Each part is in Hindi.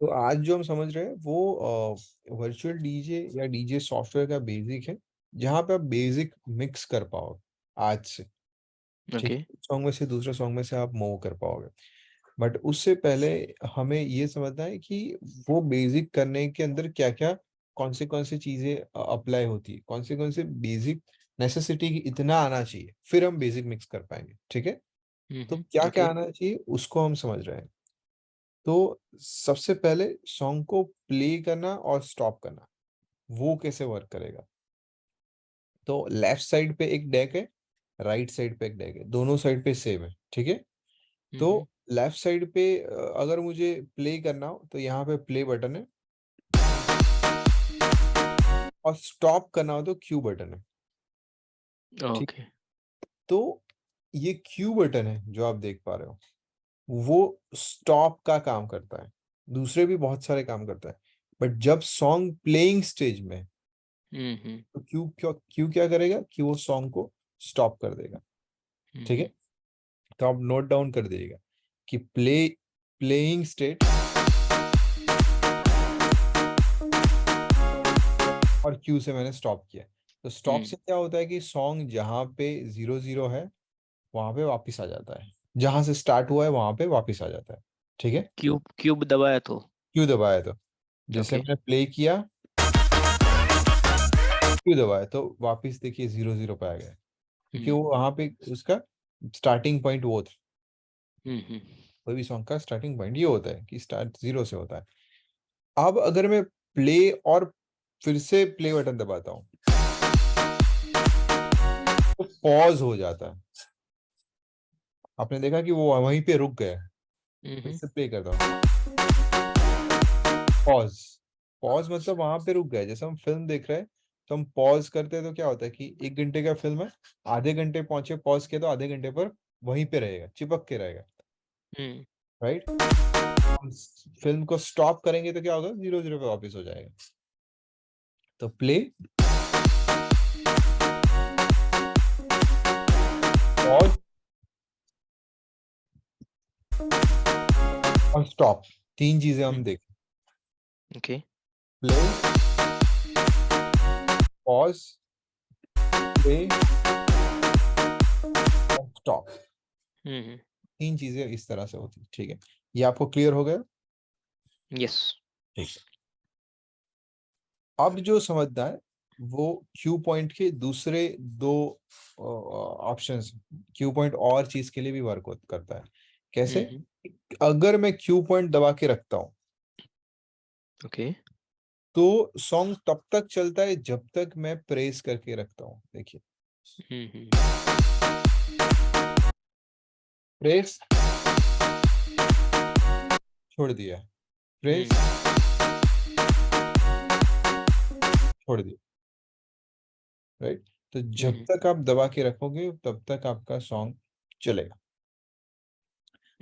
तो आज जो हम समझ रहे हैं वो वर्चुअल डीजे या डीजे सॉफ्टवेयर का बेसिक है, जहाँ पे आप बेसिक मिक्स कर पाओ आज से, ठीक ओके। है? सॉन्ग में से दूसरे सॉन्ग में से आप मूव कर पाओगे। बट उससे पहले हमें ये समझना है कि वो बेसिक करने के अंदर क्या-क्या, कौन से चीज़ें अप्लाई होती है, कौन से बेसिक नेसेसिटी की इतना आना चाहिए, फिर हम बेसिक मिक्स कर पाएँगे, ठीक है? तो क्या-क्या ओके। आना चाहिए उसको हम समझ रहे हैं। तो सबसे पहले सॉन्ग को प्ले करना और स्टॉप करना, वो कैसे वर्क करेगा? तो लेफ्ट साइड पे एक डेक है, राइट साइड पे एक डेक है, दोनों साइड पे सेम है, ठीक है? तो लेफ्ट साइड पे अगर मुझे प्ले करना हो तो यहाँ पे प्ले बटन है और स्टॉप करना हो तो क्यू बटन है, ठीक? ओके। तो ये क्यू बटन है जो आप देख पा रहे हो, वो स्टॉप का काम करता है। दूसरे भी बहुत सारे काम करता है, बट जब सॉन्ग प्लेइंग स्टेज में है, तो क्यू क्या करेगा कि वो सॉन्ग को स्टॉप कर देगा, ठीक है? तो आप नोट डाउन कर दीजिएगा कि प्लेइंग स्टेट और क्यू से मैंने स्टॉप किया। तो स्टॉप से क्या होता है कि सॉन्ग जहाँ पे 0-0 है, वहाँ पे वापस आ जाता है। जहाँ से स्टार्ट हुआ है, वहाँ पे वापस आ जाता है, ठीक है? क्यूब क्यूब दबाया तो। क्यू दबाया तो, जैसे ओके। मैंने प्ले किया, क्यू दबाया तो वापस देखिए 0-0 पे आ गया, क्योंकि वो वहाँ पे उसका स्टार्टिंग पॉइंट वो था। कोई भी सॉन्ग का स्टार्टिंग पॉइंट ये होता है कि स्टार्ट 0 से होता है। अब अगर मैं प्ले और फिर से प्ले बटन दबाता हूँ, तो पॉज़ हो जाता है। आपने देखा कि वो वहीं पे रुक गया है। फिर से प्ले करता हूँ, पॉज़। पॉज़ मतलब वहाँ पे रुक गया है। जैसे हम फ़िल्म देख रहे हैं, तो हम पॉज़ करते हैं तो क्या होता है कि 1 घंटे का फ़िल्म है, आधे घंटे पहुँचे पॉज़ किया तो आधे घंटे पर वहीं पे रहेगा, चिपक के रहेगा, राइट? हम स फ़िल्म को स्टॉप करेंगे तो क्या होगा? 0-0 पे वापस हो जाएगा। तो प्ले, पॉज़ और स्टॉप, 3 चीज़ें हम देखें। ओके। प्ले, पॉज़, प्ले और स्टॉप। 3 चीज़ें इस तरह से होती हैं, ठीक है? ये आपको क्लियर हो गया? यस। ठीक है। अब जो समझना है, वो क्यू पॉइंट के दूसरे 2 ऑप्शंस, क्यू पॉइंट और चीज़ के लिए भी वर्क करता है। कैसे? अगर मैं क्यू पॉइंट दबा के रखता हूँ, ओके। तो सॉन्ग तब तक चलता है जब तक मैं प्रेस करके रखता हूँ। देखिए, प्रेस, छोड़ दिया, प्रेस, छोड़ दिया, राइट? तो जब तक आप दबा के रखोगे, तब तक आपका सॉन्ग चलेगा।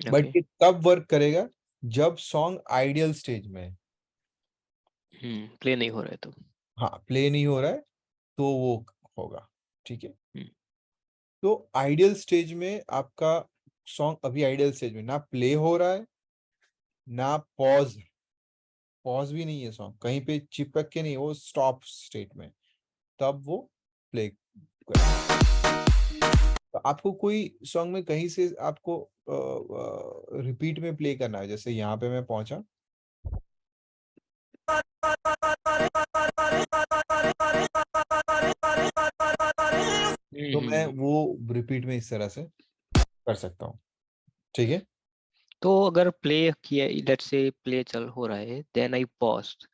But okay. ये तब वर्क करेगा जब सॉन्ग आइडियल स्टेज में है। प्ले नहीं हो रहा है तो। हाँ, प्ले नहीं हो रहा है, तो वो होगा, ठीक है? तो आइडियल स्टेज में आपका सॉन्ग अभी आइडियल स्टेज में ना प्ले हो रहा है, ना पॉज़, पॉज़ भी नहीं है सॉन्ग, कहीं पे चिपक के नहीं है, वो स्टॉप स्टेट में है, तब वो प्ले करेगा। तो आपको कोई सॉन्ग में कहीं से आपको रिपीट में प्ले करना है, जैसे यहाँ पे मैं पहुँचा, तो मैं वो रिपीट में इस तरह से कर सकता हूँ, ठीक है? तो अगर प्ले किया, लेट्स से प्ले चल हो रहा है, देन आई पॉज्ड,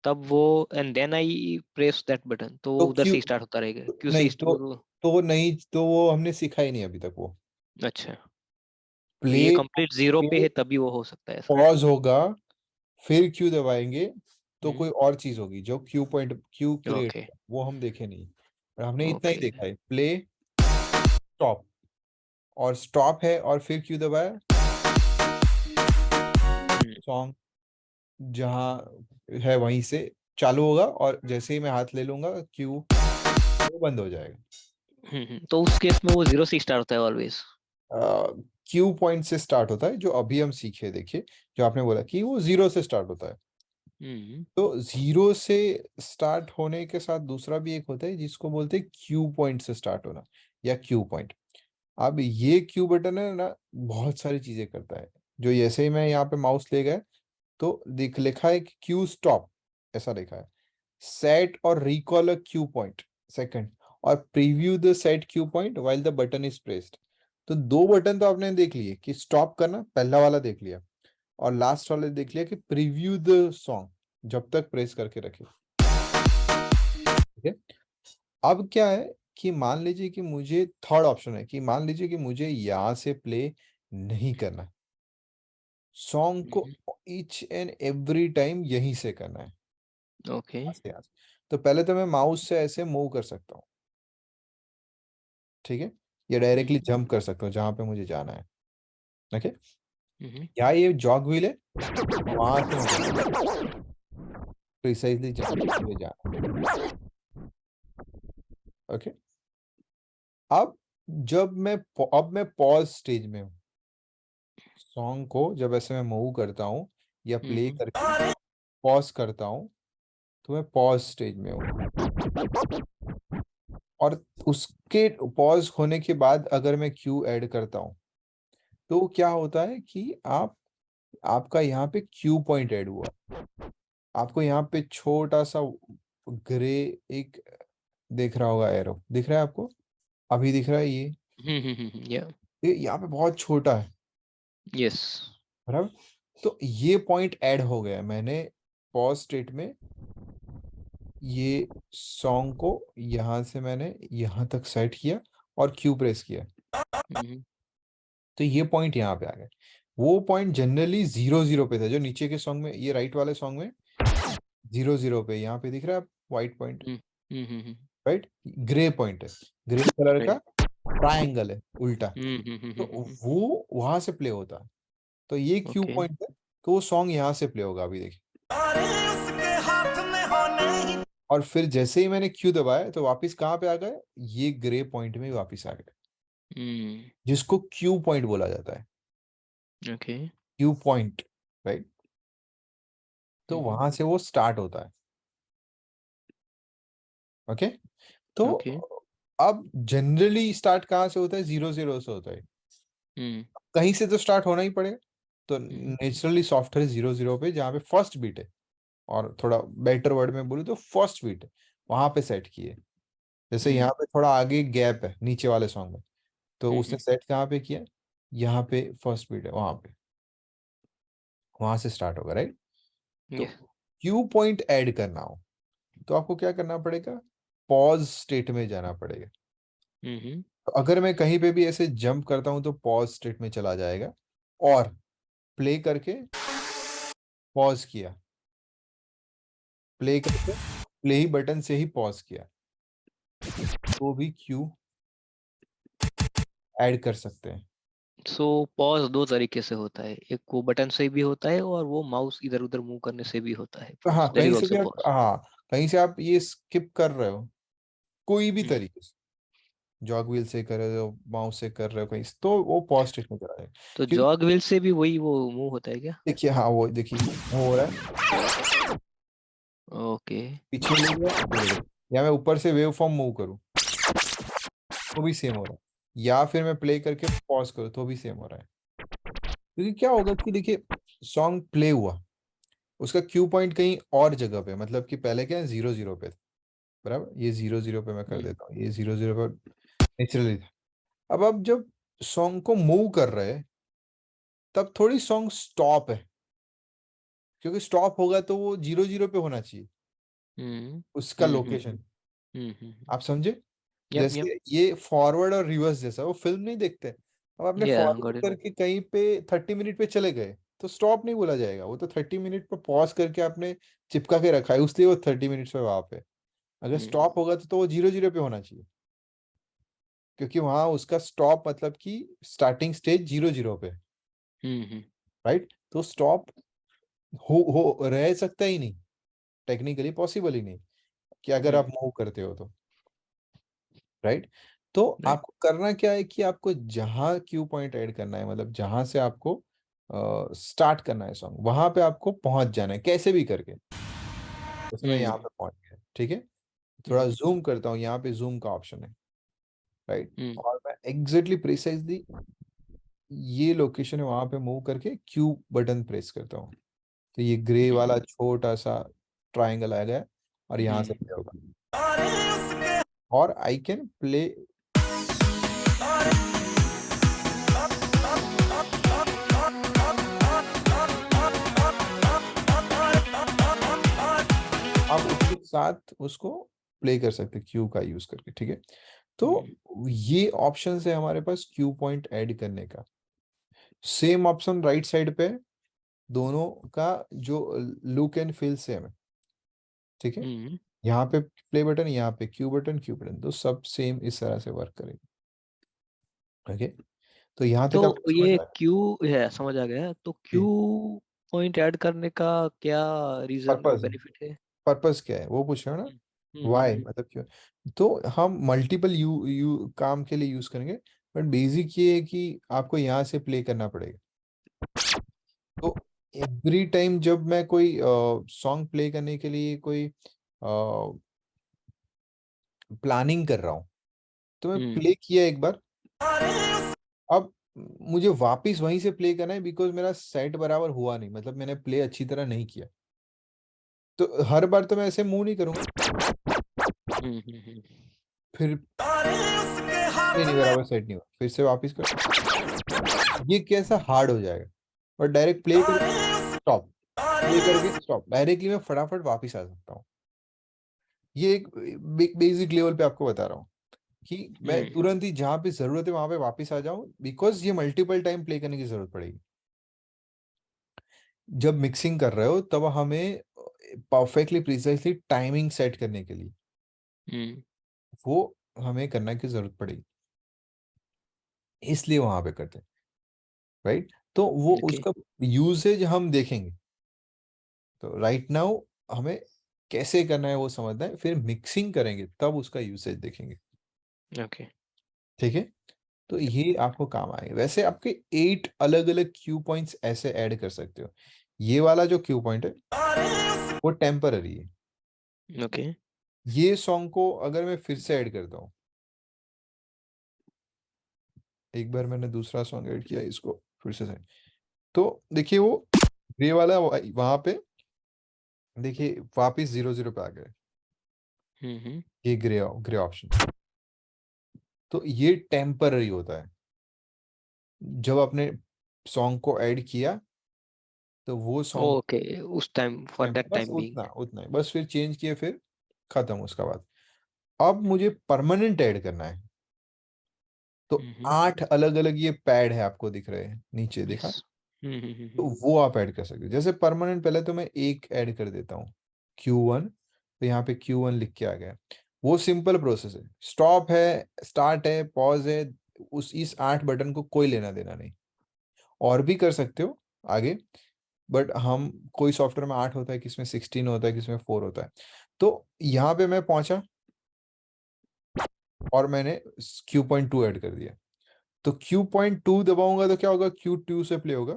तब वो and then I press that button, तो वो तो उधर क्यू से स्टार्ट होता रहेगा, क्यू से नहीं, तो वो हमने सीखा ही नहीं अभी तक वो। अच्छा, तो प्ले ये कंप्लीट जीरो पे है तभी वो हो सकता है ऐसा। पॉज़ होगा, फिर क्यू दबाएँगे, तो हम्म। कोई और चीज़ होगी जो क्यू क्रिएट ओके। होगा, वो हम देखे नहीं। और हमने इतना ही ओके। देखा है, प्ले, स्टॉप, और स्टॉप है और फिर क्यू दबाया, सॉन्ग जहाँ है वहीं से चालू होगा और जैसे ही मैं हाथ ले लूँगा क्यू, वो बंद हो जाएगा। तो उस केस में वो जीरो से स्टार्ट होता है ऑलवेज। अ, क्यू पॉइंट से स्टार्ट होता है, जो अभी हम सीखे। देखिए जो आपने बोला कि वो 0 से स्टार्ट होता है, तो 0 से स्टार्ट होने के साथ दूसरा भी एक होता है जिसको बोलते हैं क्यू पॉइंट से स्टार्ट होना, या क्यू पॉइंट। अब ये क्यू बटन है ना, बहुत सारी चीजें करता है। जो जैसे ही मैं यहाँ पे माउस ले गया तो दिख लिखा है क्यू स्टॉप, ऐसा लिखा है। सेट और recall a cue point second, और preview the set cue point while the button is pressed. तो दो बटन तो आपने देख लिए कि स्टॉप करना, पहला वाला देख लिया, और लास्ट वाला देख लिया कि प्रीव्यू द सॉन्ग, जब तक प्रेस करके रखे। ठीक है। अब क्या है कि मान लीजिए कि मुझे थर्ड ऑप्शन है कि मान लीजिए कि मुझे यहां से प्ले नहीं करना, सॉन्ग को ईच एंड एवरी टाइम यहीं से करना है, ओके। यहाँ से। तो पहले तो मैं माउस से ऐसे मूव कर सकता हूँ, ठीक है, या डायरेक्टली जंप कर सकता हूँ जहां पे मुझे जाना है। ओके, या ये जॉग व्हील है, वहां से मुझे प्रिसाइजली जहां पे मुझे जाना है। ओके, अब अब मैं पॉज स्टेज में हूँ। सॉन्ग को जब ऐसे मैं मूव करता हूँ या प्ले करके पॉज करता हूँ, तो मैं पॉज स्टेज में हूँ। और उसके पॉज होने के बाद अगर मैं क्यू ऐड करता हूँ, तो क्या होता है कि आपका यहाँ पे क्यू पॉइंट ऐड हुआ। आपको यहाँ पे छोटा सा ग्रे एक दिख रहा होगा, एरो दिख रहा है आपको, अभी दिख रहा है या ये यहाँ पे बहुत छोटा है, यस। बराबर। तो ये पॉइंट ऐड हो गया, मैंने पॉज स्टेट में ये सॉन्ग को यहाँ से मैंने यहाँ तक सेट किया और क्यू प्रेस किया, तो ये पॉइंट यहाँ पे आ गया। वो पॉइंट जनरली 0 0 पे था, जो नीचे के सॉन्ग में, ये राइट वाले सॉन्ग में 0 0 पे, यहाँ पे दिख रहा है white point, right, grey point है, ग्रे कलर का राइट। ट्रायंगल है उल्टा, तो वो वहां से प्ले होता है। तो ये क्यू ओके। पॉइंट है, तो वो सॉन्ग यहाँ से प्ले होगा, अभी देखिए। और फिर जैसे ही मैंने क्यू दबाया तो वापस कहाँ पे आ गए, ये ग्रे पॉइंट में वापस आ गए, जिसको क्यू पॉइंट बोला जाता है, ओके। Q point, right. तो वहां से वो स्टार्ट होता है। ओके, तो ओके। अब जनरली स्टार्ट कहाँ से होता है, 0 0 से होता है, कहीं से तो स्टार्ट होना ही पड़ेगा। तो नेचुरली सॉफ्टवेयर 0 0 पे, जहाँ पे फर्स्ट बीट है, और थोड़ा बेटर वर्ड में बोलूँ तो फर्स्ट बीट है, वहां पे सेट किए। जैसे यहाँ पे थोड़ा आगे गैप है नीचे वाले सॉन्ग में, तो उसने सेट कहाँ पे किया, यहाँ पे फर्स्ट बीट है, वहां से स्टार्ट होगा, राइट। तो क्यू पॉइंट ऐड करना हो तो आपको क्या करना पड़ेगा, पॉज स्टेट में जाना पड़ेगा। तो अगर मैं कहीं पे भी ऐसे जंप करता हूं तो पॉज स्टेट में चला जाएगा, और प्ले करके पॉज किया, प्ले करके प्ले ही बटन से ही पॉज किया, तो भी क्यू ऐड कर सकते हैं। सो पॉज दो तरीके से होता है, एक वो बटन से भी होता है और वो माउस इधर उधर मूव करने से भी होता है तो पॉज, हाँ, दैट कहीं इज से भी आल्सो आप, पॉज। हाँ, कहीं से आप ये स्किप कर रहे हो कोई भी तरीके से, जॉग व्हील से कर रहे हो, माउस से कर रहे हो कहीं से, तो वो पॉज स्टेट में चला जाएगा। तो क्योंकि जॉग व्हील से भी वही वो मूव होता है क्या? देखिए, हाँ, वो देखिए वो हो रहा है, ओके। पीछे ले गया, इधर ले गया। या मैं ऊपर से वेव फॉर्म मूव करूँ तो भी सेम हो रहा है, या फिर मैं प्ले करके पॉज करूँ तो भी सेम हो रहा है। क्योंकि क्या होगा कि देखिए, सॉन्ग प्ले हुआ, उसका क्यू पॉइंट कहीं और जगह पे, मतलब कि पहले क्या है, 0 0 पे था, बराबर, ये 0 0 पे मैं कर देता हूँ, ये 0 0 पे नेचुरली था। अब जब सॉन्ग को मूव कर रहे हैं, तब थोड़ी सॉन्ग स्टॉप है, क्योंकि स्टॉप होगा तो वो 0 0 पे होना चाहिए, उसका लोकेशन, आप समझे। Yep yep. जैसे ये फॉरवर्ड और रिवर्स जैसा, वो फिल्म नहीं देखते, अब आपने या फॉरवर्ड गॉट इट। करके कहीं पे 30 मिनट पे चले गए, तो स्टॉप नहीं बोला जाएगा, वो तो 30 मिनट पे पॉज करके आपने चिपका के रखा है, इसलिए वो 30 मिनट्स पे वहां पे। अगर स्टॉप होगा तो वो 0 0 पे होना चाहिए, क्योंकि वहां उसका स्टॉप मतलब कि स्टार्टिंग स्टेज 0 0 पे, राइट। तो स्टॉप हो रह सकता ही नहीं, टेक्निकली पॉसिबल ही नहीं, कि अगर आप मूव करते हो तो, राइट। तो Right. आपको करना क्या है कि आपको जहां क्यू पॉइंट ऐड करना है, मतलब जहां से आपको स्टार्ट करना है सॉन्ग, वहां पे आपको पहुंच जाना है कैसे भी करके। जैसे मैं यहाँ पे पहुंच गया, ठीक है, थोड़ा जूम करता हूँ, यहाँ पे जूम का ऑप्शन है, राइट, और मैं एग्जैक्टली प्रिसाइजली ये लोकेशन है वहां पे मूव करके क्यू बटन प्रेस करता हूँ, तो ये ग्रे वाला छोटा सा ट्राइंगल आ गया और यहाँ से प्ले होगा और आई कैन प्ले। आप उसके साथ उसको प्ले कर सकते क्यू का यूज करके, ठीक है। तो ये ऑप्शन है हमारे पास क्यू पॉइंट ऐड करने का। सेम ऑप्शन राइट साइड पे, दोनों का जो लुक एंड फील सेम है, ठीक है। यहाँ पे प्ले बटन, यहाँ पे क्यू बटन, क्यू बटन, तो सब सेम इस तरह से वर्क करेगा। ओके, तो यहाँ तक तो आपको समझ ये आया? क्यू है, समझ आ गया। तो क्यू पॉइंट ऐड करने का क्या रीजन पर्पस, बेनिफिट है? पर्पस क्या है वो पूछ रहे हो ना, वाई हम्म। मतलब क्यों। तो हम मल्टीपल काम के लिए यूज करेंगे, बट बेसिक ये है कि आपको यहाँ से प्ले करना पड़ेगा। तो एवरी टाइम जब मैं कोई सॉन्ग प्ले करने के लिए कोई प्लानिंग कर रहा हूँ, तो मैं प्ले किया एक बार, अब मुझे वापस वहीं से प्ले करना है बिकॉज मेरा सेट बराबर हुआ नहीं, मतलब मैंने प्ले अच्छी तरह नहीं किया, तो हर बार तो मैं ऐसे मूव नहीं करूंगा, फिर प्ले नहीं बराबर सेट नहीं हुआ, फिर से वापस कर, ये कैसा हार्ड हो जाएगा। और डायरेक्ट प्ले करके स्टॉप, प्ले करके स्टॉप, डायरेक्टली मैं फटाफट वापस आ सकता हूँ। ये एक बेसिक लेवल पे आपको बता रहा हूँ कि मैं तुरंत ही जहां पे जरूरत है वहां पे वापस आ जाऊं, बिकॉज ये मल्टीपल टाइम प्ले करने की जरूरत पड़ेगी। जब मिक्सिंग कर रहे हो तब हमें परफेक्टली प्रिसाइजली टाइमिंग सेट करने के लिए वो हमें करने की जरूरत पड़ेगी, इसलिए वहां पे करते हैं, राइट। तो वो ओके। उसका यूसेज हम देखेंगे, तो राइट नाउ हमें कैसे करना है वो समझना है, फिर मिक्सिंग करेंगे तब उसका यूसेज देखेंगे, ओके। ठीक है। तो ये आपको काम आएगा। वैसे आपके 8 अलग अलग क्यू पॉइंट्स ऐसे ऐड कर सकते हो। ये वाला जो क्यू पॉइंट है वो टेम्पररी है। ओके। ये सॉन्ग को अगर मैं फिर से ऐड करता हूँ, एक बार मैंने दूसरा सॉन्ग ऐड किया, इसको फिर से तो देखिए वो ग्रे वाला वहां पे देखिए वापिस 0 0 पे आ गए, ये ग्रे ग्रे ऑप्शन। तो ये टेम्पररी होता है, जब आपने सॉन्ग को ऐड किया तो वो सॉन्ग ओके, उस टाइम, फॉर दैट बस टाइम उतना बीइंग। उतना ही, बस फिर चेंज किए, फिर खत्म उसका बाद। अब मुझे परमानेंट ऐड करना है, तो 8 अलग अलग ये पैड है आपको दिख रहे हैं नीचे, यस। देखा, तो वो आप ऐड कर सकते हो। जैसे परमानेंट पहले तो मैं एक ऐड कर देता हूँ Q1, तो यहाँ पे Q1 लिख के आ गया। वो सिंपल प्रोसेस है, स्टॉप है, स्टार्ट है, पॉज है, उस इस 8 बटन को कोई लेना देना नहीं। और भी कर सकते हो आगे, बट हम कोई सॉफ्टवेयर में 8 होता है, किसमें 16 होता है, किसमें 4 होता है। तो यहाँ पे मैं पहुंचा और मैंने Q.2 ऐड कर दिया, तो Q.2 दबाऊंगा तो क्या होगा, Q2 से प्ले होगा।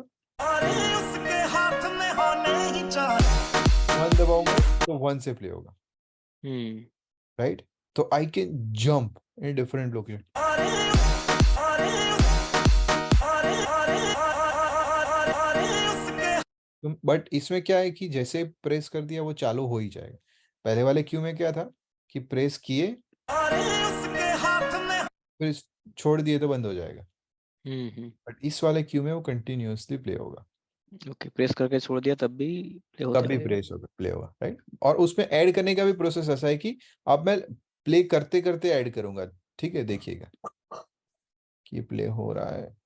1 दबाऊंगा तो 1 से प्ले होगा, राइट। तो I can jump in different location, but इसमें क्या है कि जैसे प्रेस कर दिया वो चालू हो ही जाएगा। पहले वाले क्यू में क्या था कि प्रेस किए फिर छोड़ दिए तो बंद हो जाएगा, बट इस वाले क्यू में वो कंटिन्यूअसली प्ले होगा, ओके, प्रेस करके छोड़ दिया तब भी प्ले तब होते भी रहेगा। प्रेस होगा, प्ले होगा, राइट। और उसमें ऐड करने का भी प्रोसेस ऐसा है कि अब मैं प्ले करते करते ऐड करूंगा, ठीक है, देखिएगा कि प्ले हो रहा है।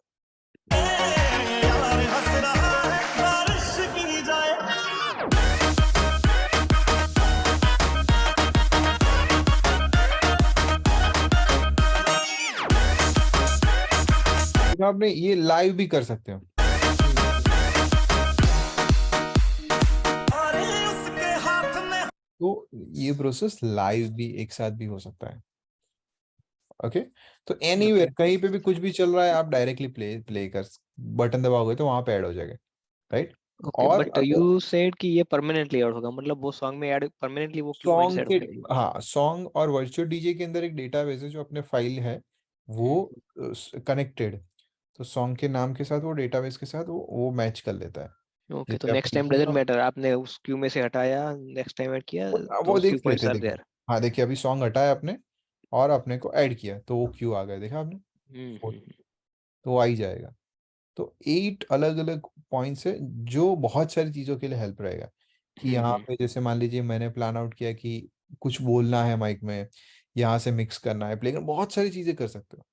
तो आपने ये लाइव भी कर सकते हो, तो ये प्रोसेस लाइव भी एक साथ भी हो सकता है। ओके। तो एनीवेयर कहीं पे भी कुछ भी चल रहा है, आप डायरेक्टली प्ले कर, बटन दबाओगे तो वहां पे ऐड हो जाएगा, राइट। ओके, और बट अगर यू सेड कि ये परमानेंटली ऐड होगा, मतलब वो सॉन्ग में ऐड परमानेंटली वो क्यू पॉइंट्स सॉन्ग ऐड के, होंगे। हाँ, सॉन्ग और वर्चुअल डीजे के अंदर एक डेटाबेस है जो अपने फाइल है वो कनेक्टेड, तो सॉन्ग के नाम के साथ वो डेटाबेस के साथ वो मैच कर लेता है। ओके, तो जैसे नेक्स्ट आपने टाइम डजंट लिखा, मैटर, आपने उस क्यू में से हटाया, नेक्स्ट टाइम ऐड किया, वो दोस क्यू देख पॉइंट्स लेते, आर देखिए, देयर। हाँ देखिए अभी सॉन्ग हटाया आपने और अपने को ऐड किया तो वो क्यू आ गया, देखा आपने, फोर, हम्म। तो वो आ ही जाएगा। तो 8 अलग अलग पॉइंट्स है जो बहुत सारी चीज़ों के लिए हेल्प रहेगा, कि यहाँ हम्म। पे जैसे मान लीजिए मैंने प्लान आउट किया कि कुछ बोलना है माइक में, यहाँ से मिक्स करना है, प्ले करना, बहुत सारी चीज़ें कर सकते हो।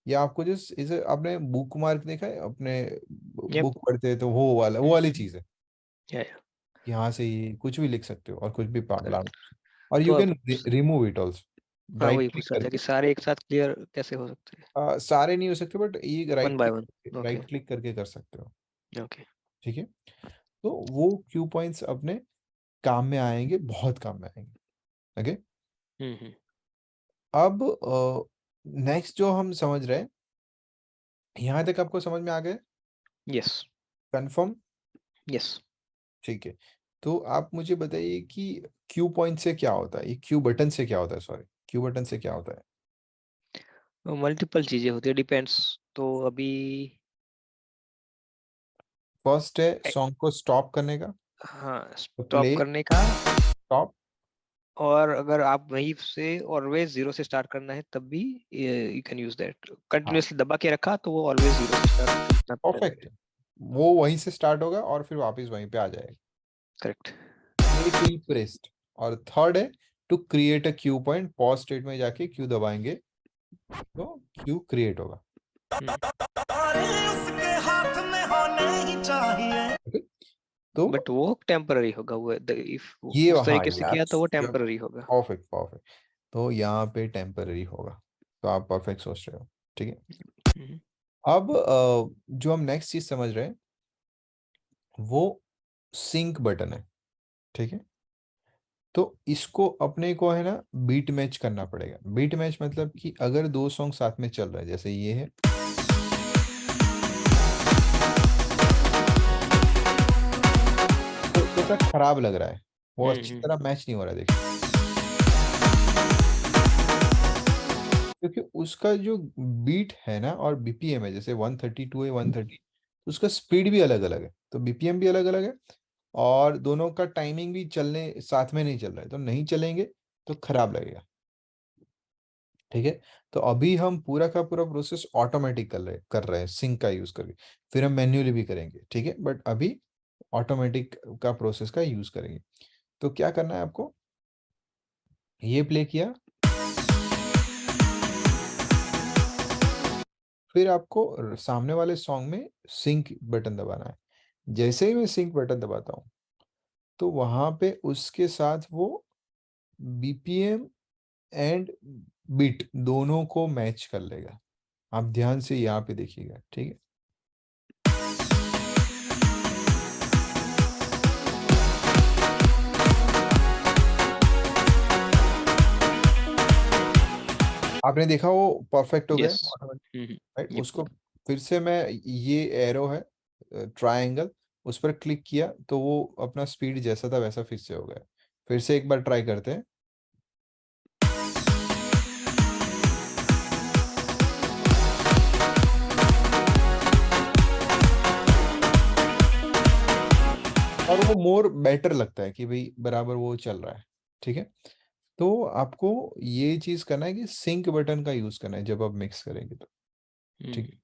या आपको जिस इसे आपने बुक मार्क देखा है अपने, यप। बुक पढ़ते हैं तो वो वाली चीज़ है, या यहाँ से ये कुछ भी लिख सकते हो और कुछ भी प्लान, करेक्ट। और तो यू अब कैन रिमूव इट ऑल्सो हाँ, राइट वही क्लिक पूछ रहा था कि करके। सारे एक साथ क्लियर कैसे हो सकते हैं। सारे नहीं हो सकते बट ये one by one. Okay. Right click करके कर सकते हो, ओके। ठीक है। तो वो क्यू पॉइंट्स अपने काम में आएंगे, बहुत काम में आएंगे, ओके। हम्म। अब नेक्स्ट जो हम समझ रहे हैं, यहाँ तक आपको समझ में आ गए, यस। Confirm, yes. ठीक है। तो आप मुझे बताइए कि क्यू पॉइंट से क्या होता है, ये क्यू बटन से क्या होता है, सॉरी, क्यू बटन से क्या होता है। मल्टीपल चीजें होती है, डिपेंड्स। तो अभी फर्स्ट है ए- सॉन्ग को स्टॉप करने का, हाँ, तो स्टॉप प्ले, करने का। स्टॉप, और अगर आप वहीं से ऑलवेज जीरो से स्टार्ट करना है तब भी यू कैन यूज दैट। हाँ, कंटिन्यूअसली दबा के रखा तो वो ऑलवेज जीरो से स्टार्ट करना पड़ेगा। परफेक्ट, वो वहीं से स्टार्ट होगा और फिर वापस वहीं पे आ जाएगा, करेक्ट। Play till pressed. और थर्ड है to create a cue point, pause state में जाके क्यू दबाएंगे तो क्यू क्रिएट होगा, उसके हाथ में होने ही चाहिए। ओके। तो बट वो टेम्पररी होगा, वो इफ ये उस हाँ, तरीके से किया तो वो टेम्पररी होगा। परफेक्ट परफेक्ट, तो यहाँ पे टेम्पररी होगा, तो आप परफेक्ट सोच रहे हो, ठीक है। हम्म। अब जो हम नेक्स्ट चीज समझ रहे हैं वो सिंक बटन है, ठीक है। तो इसको अपने को है ना बीट मैच करना पड़ेगा। बीट मैच मतलब कि अगर दो सॉन्ग साथ में चल रहे हैं, जैसे ये है, तो कैसा खराब लग रहा है, वो अच्छी हम्म। तरह मैच नहीं हो रहा है, देखिए, क्योंकि उसका जो बीट है ना और बीपीएम है, जैसे 132 है 130, तो उसका स्पीड भी अलग अलग है, तो बीपीएम भी अलग अलग है, और दोनों का टाइमिंग भी चलने साथ में नहीं चल रहा है, तो नहीं चलेंगे तो खराब लगेगा, ठीक है। तो अभी हम पूरा का पूरा प्रोसेस ऑटोमेटिक कर रहे हैं सिंक का यूज करके, फिर हम मैन्युअली भी करेंगे, ठीक है, बट अभी ऑटोमेटिक का प्रोसेस का यूज करेंगे। तो क्या करना है आपको, ये प्ले किया, फिर आपको सामने वाले सॉन्ग में सिंक बटन दबाना है। जैसे ही मैं सिंक बटन दबाता हूँ तो वहां पे उसके साथ वो बीपीएम एंड बीट दोनों को मैच कर लेगा। आप ध्यान से यहाँ पे देखिएगा, ठीक है। आपने देखा वो परफेक्ट हो गया यस। ऑटोमेटिक, हम्म। राइट। Yep. उसको फिर से मैं, ये एरो है ट्रायंगल, उस पर क्लिक किया तो वो अपना स्पीड जैसा था वैसा फिर से हो गया। फिर से एक बार ट्राई करते हैं, और वो मोर बेटर लगता है कि भाई बराबर वो चल रहा है, ठीक है। तो आपको ये चीज करना है कि सिंक बटन का यूज करना है जब आप मिक्स करेंगे तो, ठीक। हम्म।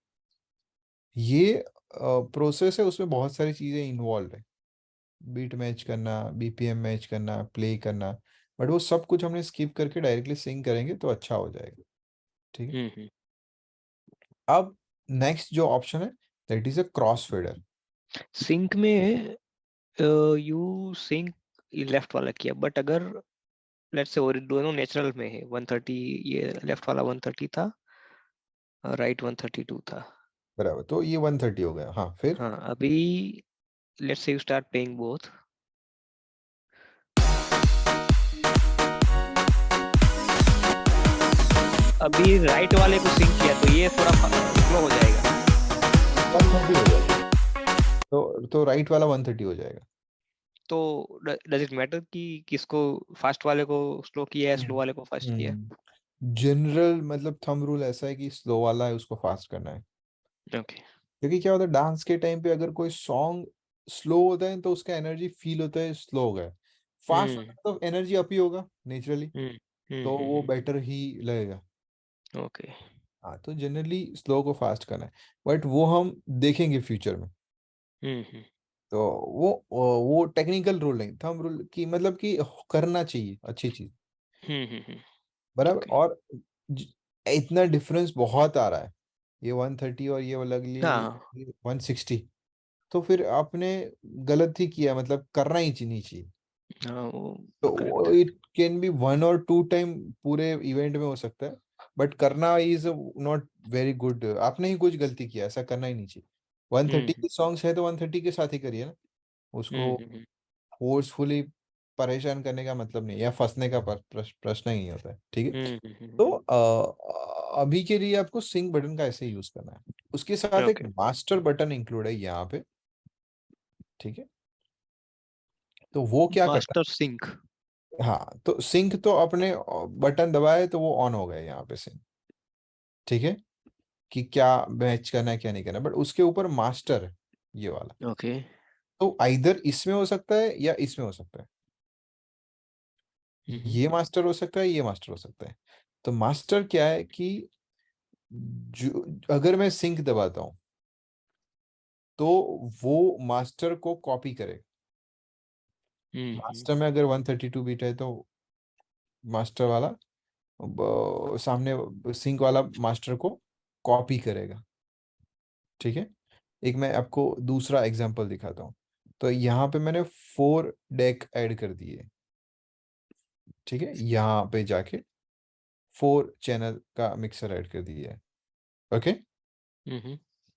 ये प्रोसेस है, उसमें बहुत सारी चीजें इन्वॉल्व है, बीट मैच करना, बीपीएम मैच करना, प्ले करना, बट वो सब कुछ हमने स्किप करके डायरेक्टली सिंक करेंगे तो अच्छा हो जाएगा, ठीक है। हम्म। अब नेक्स्ट जो ऑप्शन है that is a cross fader. Sync में यू सिंक लेफ्ट वाला किया, बट अगर लेट्स से दोनों नेचुरल में है, 130 ये लेफ्ट वाला 130 था, राइट 132 था। बराबर, तो ये 130 हो गया, हाँ, फिर हाँ, अभी let's say you start playing both. अभी राइट वाले को सिंक किया तो ये थोड़ा स्लो हो जाएगा। 130 हो जाएगा, तो राइट वाला 130 हो जाएगा। तो डज इट मैटर कि किसको फास्ट वाले को स्लो किया है, स्लो वाले को फास्ट किया? जनरल मतलब थंब रूल ऐसा है कि स्लो वाला है उसको फास्ट करना है, ओके। क्योंकि क्या होता है डांस के टाइम पे अगर कोई सॉन्ग स्लो होता है तो उसका एनर्जी फील होता है स्लो हो गया, फास्ट होता है तो एनर्जी अप ही होगा नेचुरली, तो वो बेटर ही लगेगा। ओके। हाँ, तो जनरली स्लो को फास्ट करना है, बट वो हम देखेंगे फ्यूचर में। तो वो टेक्निकल रूल नहीं, थंब रूल की मतलब कि करना चाहिए अच्छी चीज, बराबर। ओके। और ज- इतना डिफरेंस बहुत आ रहा है, ये 130 और ये वाला हाँ 160, तो फिर आपने गलत ही किया, मतलब करना ही नहीं चाहिए। हाँ, तो वो करेक्ट। वो इट कैन बी 1 और 2 टाइम पूरे इवेंट में हो सकता है, बट करना इज नॉट वेरी गुड, आपने ही कुछ गलती किया, ऐसा करना ही नहीं चाहिए। 130 के सॉन्ग्स है तो 130 के साथ ही करिए ना, उसको फोर्सफुली परेशान करने का मतलब नहीं, या फंसने का प्रश्न ही नहीं होता है, ठीक है। तो अभी के लिए आपको सिंक बटन का ऐसे यूज करना है, उसके साथ एक ओके। मास्टर बटन इंक्लूड है यहाँ पे, ठीक है। तो वो क्या करता मास्टर सिंक। है, हाँ, तो सिंक तो अपने बटन दबाए तो वो ऑन हो गया यहाँ पे सिंक, ठीक है, कि क्या मैच करना है क्या नहीं करना, बट उसके ऊपर मास्टर है ये वाला, ओके। तो आइदर इसमें हो सकता है या इसमें हो सकता है, ये मास्टर हो सकता है, ये मास्टर हो सकता है। तो मास्टर क्या है कि जो अगर मैं सिंक दबाता हूं तो वो मास्टर को कॉपी करे, मास्टर में अगर 132 बीट है तो मास्टर वाला सामने सिंक वाला मास्टर को कॉपी करेगा, ठीक है। एक मैं आपको दूसरा एग्जांपल दिखाता हूँ, तो यहाँ पे मैंने 4 डेक ऐड कर दिए, ठीक है, यहाँ पे जाके 4 चैनल का मिक्सर ऐड कर दिया है, ओके।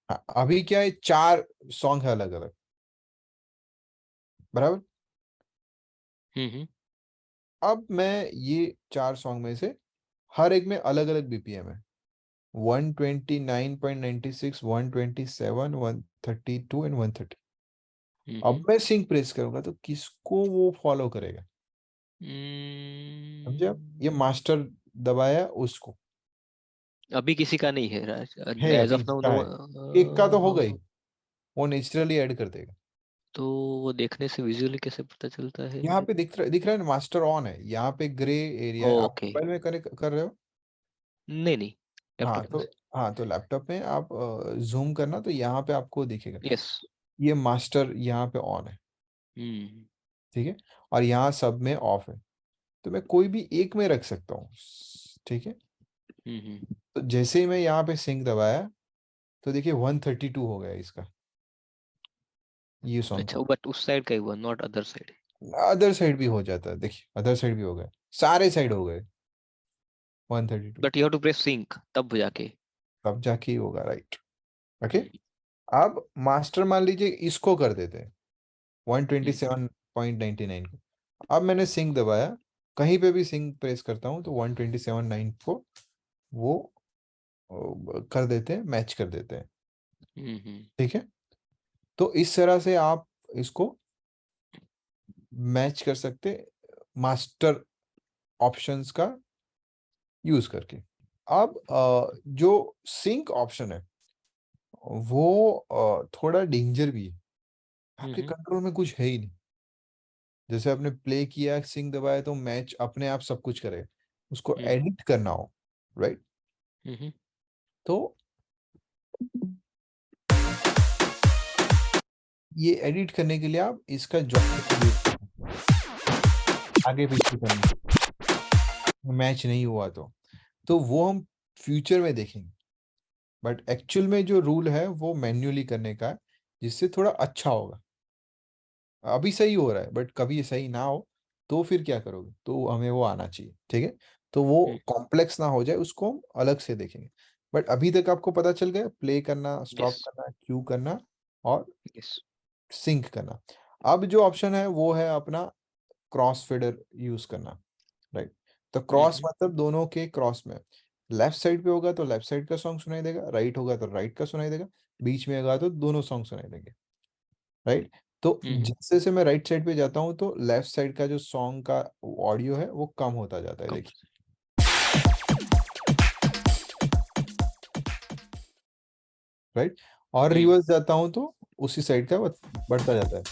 हाँ, अभी क्या है 4 सॉन्ग है अलग अलग, बराबर। अब मैं ये 4 सॉन्ग में से हर एक में अलग अलग बीपीएम है, 129.96, 127, 132 एंड 130। अब मैं सिंक प्रेस करूंगा तो किसको वो फॉलो करेगा, समझे आप, ये मास्टर दबाया उसको, अभी किसी का नहीं है है एज अभी ऑफ नाउ, क्या नो। है, एक का तो हो गई, वो नेचुरली ऐड कर देगा। तो वो देखने से विजुअली कैसे पता चलता है? यहाँ पे दिख रहा है ना, मास्टर ऑन है, यहाँ पे ग्रे एरिया है, आप ओके। मोबाइल में कर रहे हो। नहीं नहीं, हाँ लैपटॉप में तो, से। हाँ तो लैपटॉप में आप जूम करना तो यहाँ पे आपको दिखेगा, यस। ये मास्टर यहाँ पे ऑन है, ठीक है, और यहाँ सब में ऑफ है, तो मैं कोई भी एक में रख सकता हूँ, ठीक है। तो जैसे ही मैं यहाँ पे सिंक दबाया तो देखिए 132 हो गया इसका, ये सॉन्ग अच्छा, का। बट उस साइड का ही हुआ, not other side. Other side भी हो जाता है, देखिए अदर साइड भी हो गए, सारे साइड हो गए 132, but you have to press sync तब जाके। तब जाके ही होगा, राइट, ओके। हम्म, अब मास्टर मान लीजिए इसको कर देते हैं हम्म, 127.99 को, अब मैंने सिंक दबाया, कहीं पे भी सिंक प्रेस करता हूँ तो 127.9 को वो कर देते हैं, मैच कर देते हैं, ठीक है। तो इस तरह से आप इसको मैच कर सकते मास्टर ऑप्शंस का यूज करके। अब जो सिंक ऑप्शन है वो थोड़ा डेंजर भी है, आपके कंट्रोल में कुछ है ही नहीं, जैसे आपने प्ले किया सिंक दबाया तो मैच अपने आप सब कुछ करेगा, उसको एडिट करना हो, राइट। तो ये एडिट करने के लिए आप इसका जॉब आगे पीछे करना, मैच नहीं हुआ तो वो हम फ्यूचर में देखेंगे, बट एक्चुअल में जो रूल है वो मैन्युअली करने का है, जिससे थोड़ा अच्छा होगा। अभी सही हो रहा है बट कभी ये सही ना हो तो फिर क्या करोगे, तो हमें वो आना चाहिए, ठीक है। तो वो कॉम्प्लेक्स ना हो जाए उसको हम अलग से देखेंगे, बट अभी तक आपको पता चल गया प्ले करना, यस। स्टॉप करना, क्यू करना और यस। सिंक करना। अब जो ऑप्शन है वो है अपना क्रॉस फेडर यूज करना, राइट। तो क्रॉस मतलब दोनों के क्रॉस में, लेफ्ट साइड पे होगा तो लेफ्ट साइड का सॉन्ग सुनाई देगा, राइट होगा तो राइट का सुनाई देगा, बीच में होगा तो दोनों सॉन्ग सुनाई देंगे, राइट। तो जैसे से मैं राइट साइड पे जाता हूँ तो लेफ्ट साइड का जो सॉन्ग का ऑडियो है वो कम होता जाता है, कम देखिए, राइट। और रिवर्स जाता हूँ तो उसी साइड का बढ़ता जाता है।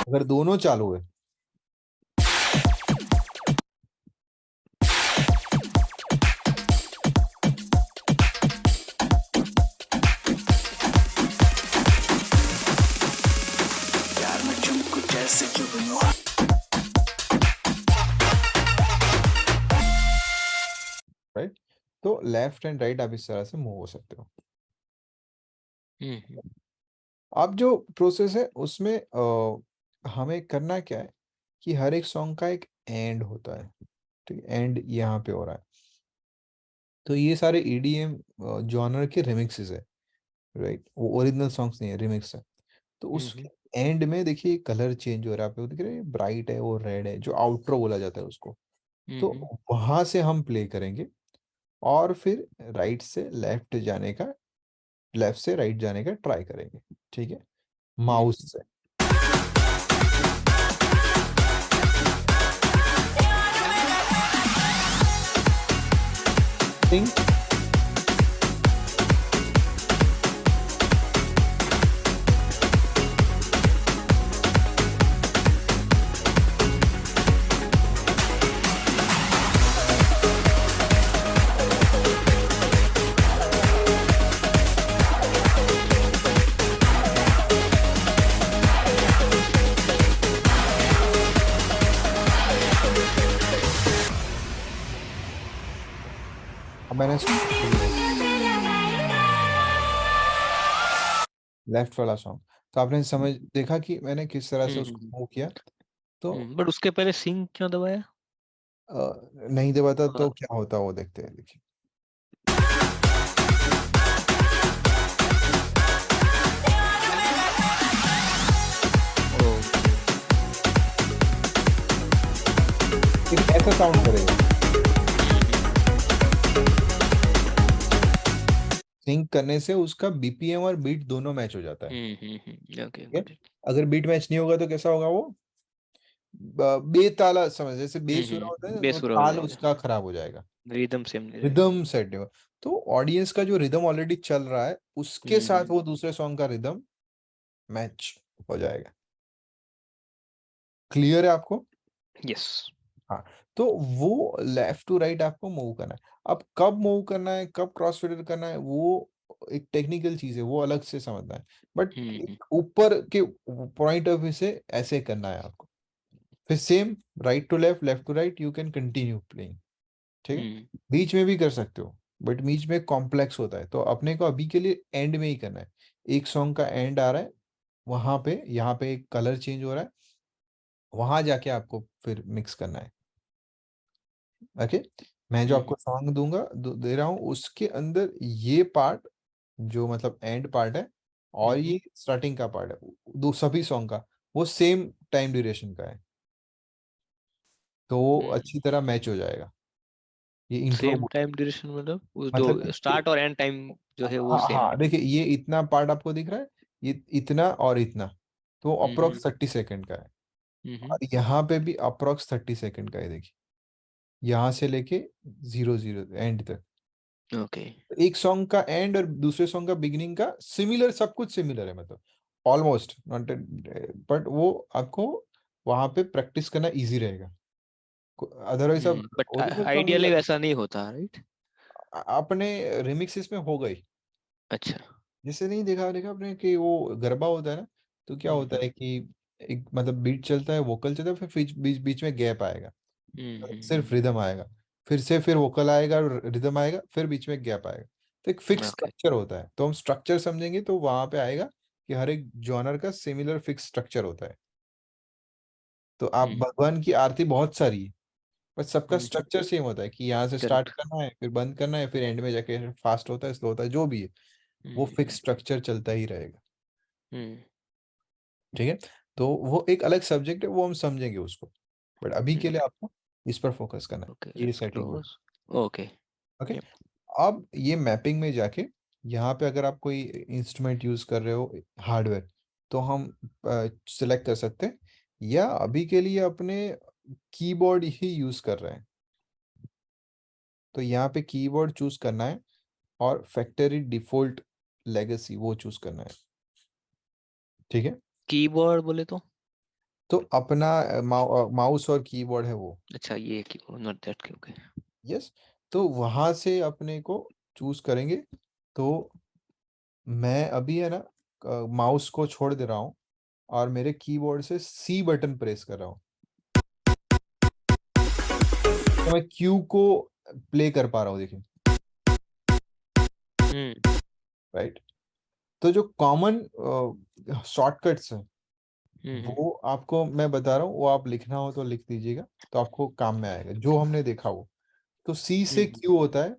अगर दोनों चालू है प्यार में चुमको जैसे जुगनू राइट, तो लेफ्ट एंड राइट आप इस तरह से मूव हो सकते हो। अब जो प्रोसेस है उसमें हमें करना क्या है कि हर एक सॉन्ग का एक एंड होता है, ठीक है, एंड यहाँ पे हो रहा है। तो ये सारे ईडीएम जॉनर के रिमिक्सेस है, राइट, वो ओरिजिनल सॉन्ग्स नहीं है, रिमिक्स है। तो उसके एंड में देखिए कलर चेंज हो रहा है, आप लोग दिख रहे हैं, ब्राइट है, वो रेड है, जो आउट्रो बोला जाता है उसको। तो वहां से हम प्ले करेंगे और फिर राइट से लेफ्ट जाने का, लेफ्ट से राइट जाने का ट्राई करेंगे, ठीक है, माउस से। Think अब मैंने लेफ्ट वाला सॉन्ग, तो आपने समझ देखा कि मैंने किस तरह से उसको मूव किया। तो बट उसके पहले सिंक क्यों दबाया? नहीं दबाता तो क्या होता है वो देखते हैं, देखिए। एक ऐसा साउंड करेगा, सिंक करने से उसका बीपीएम और बीट दोनों मैच हो जाता है, ओके, ठीक है। अगर बीट मैच नहीं होगा तो कैसा होगा वो, बेताला, समझ, जैसे बेसुरा होता है ना, तो बेसुरा हो ताल जाएगा, उसका खराब हो जाएगा, रिदम सेम नहीं रहेगा। रिदम सेट नहीं होगा। तो ऑडियंस का जो रिदम ऑलरेडी चल रहा है उसके साथ वो दूसरे सॉन्ग का रिदम मैच हो जाएगा। क्लियर है आपको? यस। हाँ, तो वो लेफ्ट टू राइट आपको मूव करना है। अब कब मूव करना है, कब क्रॉस फेडर करना है, वो एक टेक्निकल चीज है, वो अलग से समझना है। बट ऊपर के पॉइंट ऑफ व्यू से ऐसे करना है आपको। फिर same right to left, left to right, you can continue playing, ठीक है। बीच में भी कर सकते हो बट बीच में कॉम्प्लेक्स होता है, तो अपने को अभी के लिए एंड में ही करना है। एक सॉन्ग का एंड आ रहा है, वहां पे, यहाँ पे एक कलर चेंज हो रहा है, वहां जाके आपको फिर मिक्स करना है। ओके, मैं जो आपको सॉन्ग दूंगा, दे रहा हूँ, उसके अंदर ये पार्ट जो मतलब एंड पार्ट है और ये स्टार्टिंग का पार्ट है, दो सभी सॉन्ग का वो सेम टाइम ड्यूरेशन का है, तो वो अच्छी तरह मैच हो जाएगा। ये इंट्रो, सेम टाइम ड्यूरेशन मतलब उस मतलब जो स्टार्ट और एंड टाइम जो है वो हाँ सेम हाँ, है। देखिए ये इतना पार्ट आपको दिख रहा है, ये इतना और इतना, तो अप्रोक्स 30 सेकंड का है। और यहाँ पे भी अप्रोक्स 30 सेकंड का है, देखिए, यहाँ से लेके 0 0 एंड तक। ओके। एक सॉन्ग का एंड और दूसरे सॉन्ग का बिगिनिंग का सिमिलर, सब कुछ सिमिलर है, मतलब ऑलमोस्ट नॉट, बट वो आपको वहां पे प्रैक्टिस करना इजी रहेगा। अदरवाइज अब बट ओरिजिनल आइडियली सॉन्ग वैसा नहीं होता, राइट? अपने रिमिक्सेस में हो गई। अच्छा। जैसे नहीं देखा देखा आपने कि वो गरबा होता है ना, तो क्या होता है कि एक मतलब बीट चलता है, वोकल चलता है, फिर बीच बीच बीच में गैप आएगा, सिर्फ रिदम आएगा, फिर से फिर वोकल आएगा और रिदम आएगा, फिर बीच में गैप आएगा। तो एक फिक्स ओके। स्ट्रक्चर होता है, तो हम स्ट्रक्चर समझेंगे तो वहां पे आएगा कि हर एक जॉनर का सिमिलर फिक्स स्ट्रक्चर होता है। तो आप भगवान की आरती बहुत सारी है, बस सबका स्ट्रक्चर सेम होता है कि यहाँ से स्टार्ट करेक्ट। करना है, फिर बंद करना है, फिर एंड में जाके फास्ट होता है, स्लो होता है, जो भी है वो फिक्स स्ट्रक्चर चलता ही रहेगा, ठीक है। तो वो एक अलग सब्जेक्ट है, वो हम समझेंगे उसको, बट अभी के लिए आपको इस पर फोकस करना है, Okay, ये let's सेटिंग है। close. Okay. Okay, Yep. अब ये मैपिंग में जाके यहाँ पे अगर आप कोई इंस्ट्रूमेंट यूज कर रहे हो हार्डवेयर, तो हम सिलेक्ट कर सकते हैं, या अभी के लिए अपने कीबोर्ड ही यूज कर रहे हैं, तो यहाँ पे कीबोर्ड चूज करना है और फैक्ट्री डिफॉल्ट लेगेसी वो चूज करना है, ठीक है। Keyboard बोले तो अपना माउस और कीबोर्ड है वो, अच्छा ये keyboard, not that. Okay. Yes. तो वहां से अपने को चूज करेंगे, तो मैं अभी है ना माउस को छोड़ दे रहा हूँ और मेरे कीबोर्ड से सी बटन प्रेस कर रहा हूँ, तो मैं क्यू को प्ले कर पा रहा हूँ, देखिए, राइट। तो जो कॉमन शॉर्टकट्स हैं वो आपको मैं बता रहा हूँ, वो आप लिखना हो तो लिख दीजिएगा, तो आपको काम में आएगा जो हमने देखा वो। तो सी से क्यू होता है,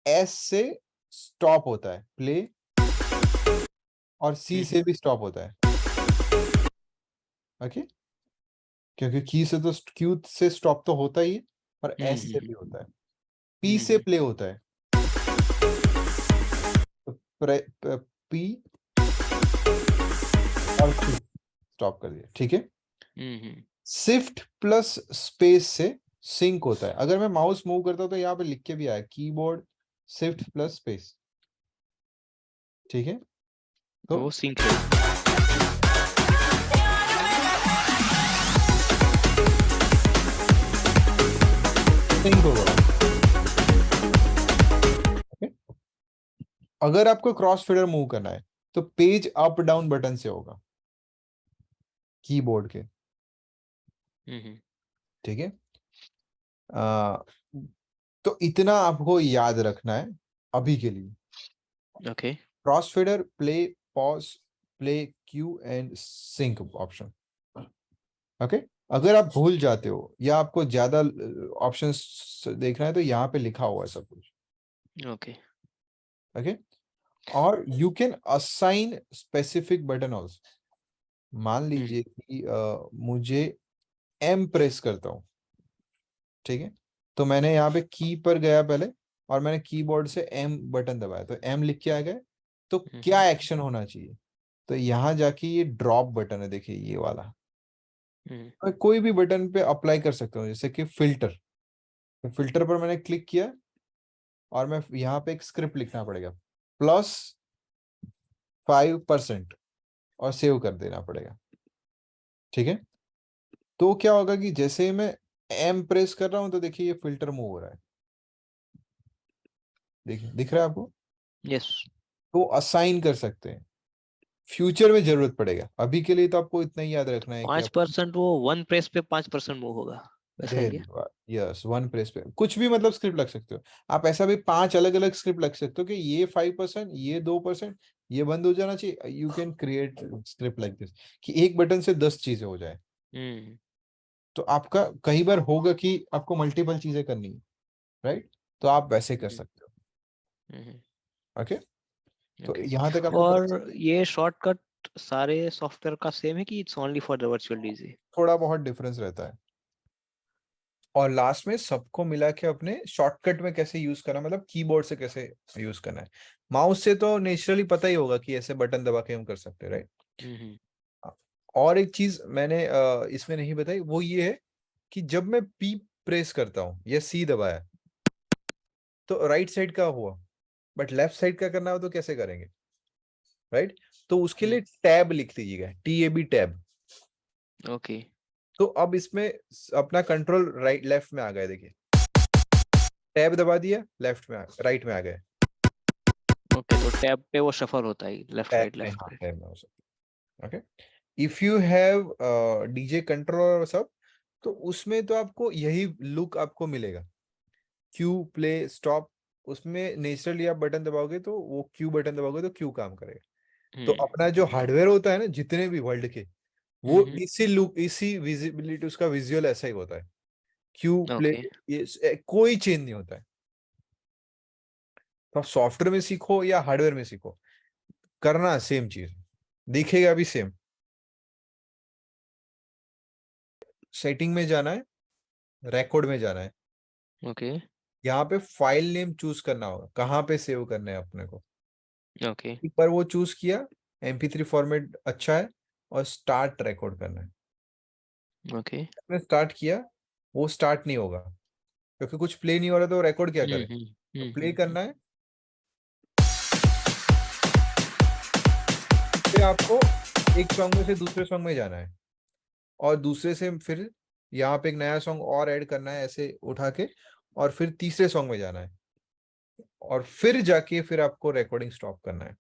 एस से स्टॉप होता है प्ले, और सी से भी स्टॉप होता है, ओके। क्योंकि की से तो क्यू से स्टॉप तो होता ही है, और एस से भी होता है, पी से प्ले होता है, तो पी और क्यू स्टॉप कर दिया, ठीक है। शिफ्ट प्लस स्पेस से सिंक होता है। अगर मैं माउस मूव करता हूं तो यहाँ पे लिख के भी आया कीबोर्ड शिफ्ट प्लस स्पेस, ठीक है। तो वो सिंक है। सिंक होगा, ओके। अगर आपको क्रॉस फेडर मूव करना है तो पेज अप डाउन बटन से होगा कीबोर्ड के, ठीक है। तो इतना आपको याद रखना है अभी के लिए। Okay. Cross fader, play, pause, play, cue and sync option, okay. अगर आप भूल जाते हो या आपको ज्यादा ऑप्शंस देखना है तो यहाँ पे लिखा हुआ है सब कुछ, ओके। ओके। और you can assign specific button also. मान लीजिए कि मुझे एम प्रेस करता हूँ, ठीक है। तो मैंने यहाँ पे की पर गया पहले, और मैंने कीबोर्ड से एम बटन दबाया, तो एम लिख के आ गया। तो क्या एक्शन होना चाहिए, तो यहाँ जाके ये ड्रॉप बटन है, देखिए ये वाला, मैं कोई भी बटन पे अप्लाई कर सकता हूँ, जैसे कि फिल्टर, तो फिल्टर पर मैंने क्लिक किया और मैं यहाँ पे एक स्क्रिप्ट लिखना पड़ेगा, +5% और सेव कर देना पड़ेगा, ठीक है। तो क्या होगा कि जैसे ही मैं एम प्रेस कर रहा हूं तो देखिए ये फिल्टर मूव हो रहा है, देखिए दिख रहा है आपको। यस। तो असाइन कर सकते हैं, फ्यूचर में जरूरत पड़ेगा, अभी के लिए तो आपको इतना ही याद रखना है कि आप 5% वो वन प्रेस पे 5% मूव होगा, वैसा ही है। यस, वन प्रेस पे कुछ भी मतलब स्क्रिप्ट लग सकते हो आप, ऐसा भी 5 अलग अलग स्क्रिप्ट लग सकते हो कि ये 5%, ये 2%, ये बंद हो जाना चाहिए। You can create script like this कि एक बटन से 10 चीजें हो जाए। तो आपका कई बार होगा कि आपको मल्टीपल चीजें करनी है, राइट, तो आप वैसे कर सकते हो, ओके। तो ओके। यहाँ तक आपको और ये शॉर्टकट सारे सॉफ्टवेयर का सेम है कि it's only for the virtual DJ? थोड़ा बहुत डिफरेंस रहता है, और लास्ट में सबको मिला के अपने शॉर्टकट में कैसे यूज करना, मतलब कीबोर्ड से कैसे यूज करना है। माउस से तो नेचुरली पता ही होगा कि ऐसे बटन दबा के हम कर सकते हैं, राइट। और एक चीज मैंने इसमें नहीं बताई, वो ये है कि जब मैं पी प्रेस करता हूँ या सी दबाया तो राइट साइड का हुआ, बट लेफ्ट साइड का करना हो तो कैसे करेंगे, राइट। तो उसके लिए टैब लिख लीजिएगा, TAB टैब। ओके। तो अब इसमें अपना कंट्रोल राइट लेफ्ट में आ गया, देखिए टैब दबा दिया, लेफ्ट में राइट में आ गए। ओके, तो टैब पे वो शफल होता है लेफ्ट टैब राइट में, लेफ्ट हाँ राइट। टैब में हो सकता है, okay. If you have DJ control और सब, तो उसमें तो आपको यही लुक आपको मिलेगा, क्यू, प्ले, स्टॉप। उसमें नेचुरली आप बटन दबाओगे तो वो क्यू बटन दबाओगे तो क्यू काम करेगा। तो अपना जो हार्डवेयर होता है ना जितने भी वर्ल्ड के, वो इसी लुक, इसी विजिबिलिटी, उसका विजुअल ऐसा ही होता है, क्यू, प्ले, ओके। ये कोई चेंज नहीं होता है। तो आप सॉफ्टवेयर में सीखो या हार्डवेयर में सीखो, करना सेम चीज, दिखेगा भी सेम। सेटिंग में जाना है, रिकॉर्ड में जाना है, ओके यहाँ पे फाइल नेम चूज करना होगा, कहाँ पे सेव करना है अपने को। ओके एक बार वो चूज किया, MP3 फॉर्मेट अच्छा है, और स्टार्ट रिकॉर्ड करना है। ओके आपने स्टार्ट किया, वो स्टार्ट नहीं होगा क्योंकि कुछ प्ले नहीं हो रहा, तो रिकॉर्ड क्या करें। तो प्ले करना है, फिर आपको एक सॉन्ग में से दूसरे सॉन्ग में जाना है, और दूसरे से फिर यहाँ पे एक नया सॉन्ग और ऐड करना है ऐसे उठा के, और फिर तीसरे सॉन्ग में जाना है, और फिर जाके फिर आपको रिकॉर्डिंग स्टॉप करना है।